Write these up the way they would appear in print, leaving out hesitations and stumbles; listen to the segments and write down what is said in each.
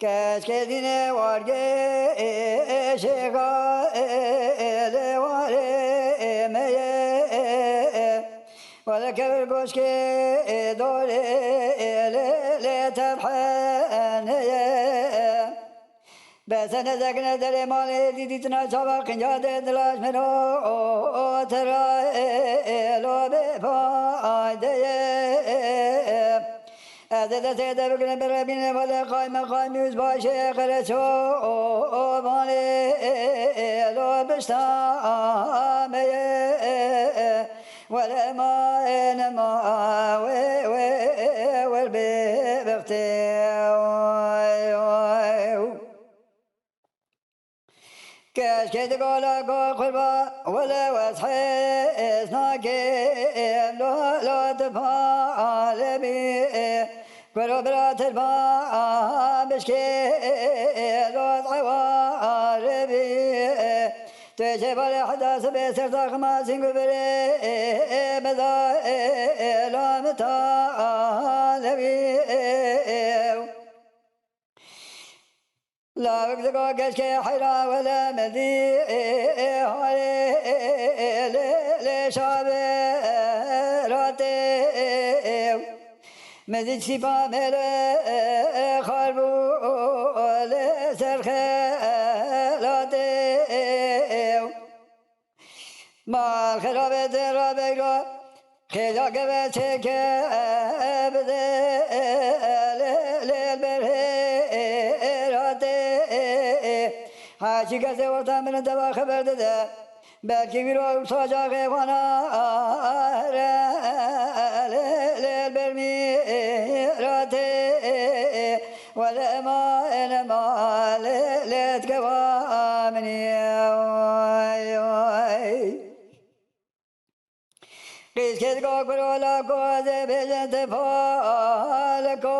کس که دین وارگه شگاه لواره میه ولی که گوش که دوره لتبحنه بس نزگن در مال دیدیت نشاب کنجا دلش منو ترا لو بفایده از دست بگن بربین ولی قایم یوز باشه خرچو مال لو بشتامه ولی ما انما ول ببخته كاش كيد قولا قول خربا ولا واسحس ناكيم لو تفعل بي قلو برات البا بشكي لو تعوار بي تجيب على حداث بيسر تاخما سنقو بري بذا لو متعال بي لا وقت قاش كي حيرا ولا مدي هاري لشابي راتي مدي سيبا ميري خاربو لسرخلاتي ما خرابي ترابي خيجا كبتي كبدي هاشی کسی ورتا من دوا خبر داده بلکی بیرو ساجا خوانا لیل برمی راته ولی ما انما لیت قوامنی قیس کس کو کرولا کو زی بیجنت پال کو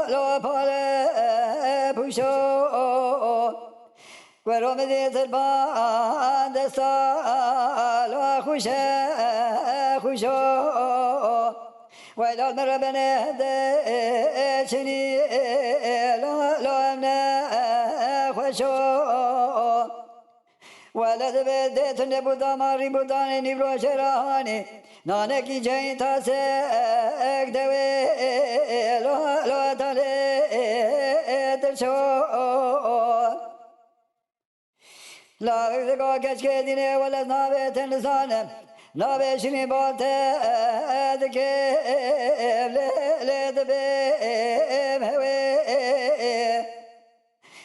لو پال پوشو ورم دیت البان دستال و خوشو ویلال مربنه ده چنی لو امنه خوشو ولد بدت نبودا ماری بودان نیبرو شرانی نانکی جین تاسک دوی لو تاله درشو لا وقتك كاش كدينه ولا نابت انسان نابش نبات ذكي لدبم هوي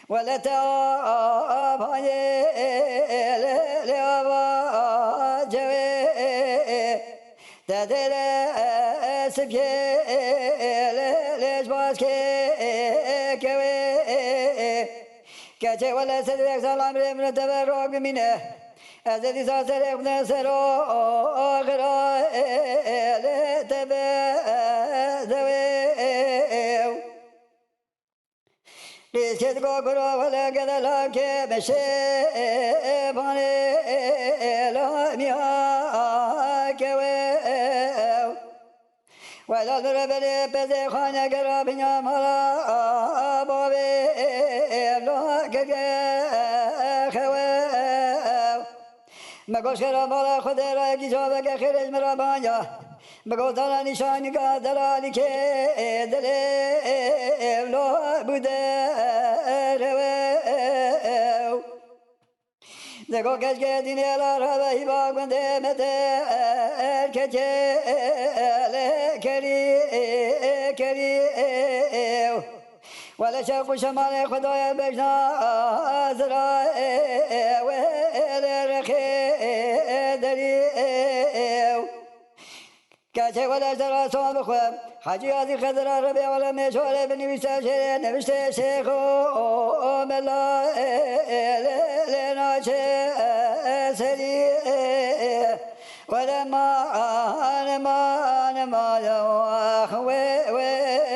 ولا تاب هاي لأبا جوي تدل سبكي ليش باسكي كوي كاتي ولا سدرك سلام من تبرك منه أزدي ساسرك نسرو آخرا لتبذوي ليسكت كوكرو ولا كذا لك مشي باني لا ميا كوي ولا دربني بزي خانة قرابنا ملا بابي لا كخوي مگوش کرا بالا خود را کی جواب که خیرش مرا بانجا مگو تلا نشانی کا دلالی که دل لو بوده رو دگو کش که دینه لا را به با گنده مته که کری ولا شاف شمال خدايا بجنا زرا ولا رخي دري كاشه ولا زرا صوب خو حاجي هذه خضرا ربي ولا مشوره بنويسه شيء نوشته شيخ ملا لنا سري ولا ما انا ما يا اخوي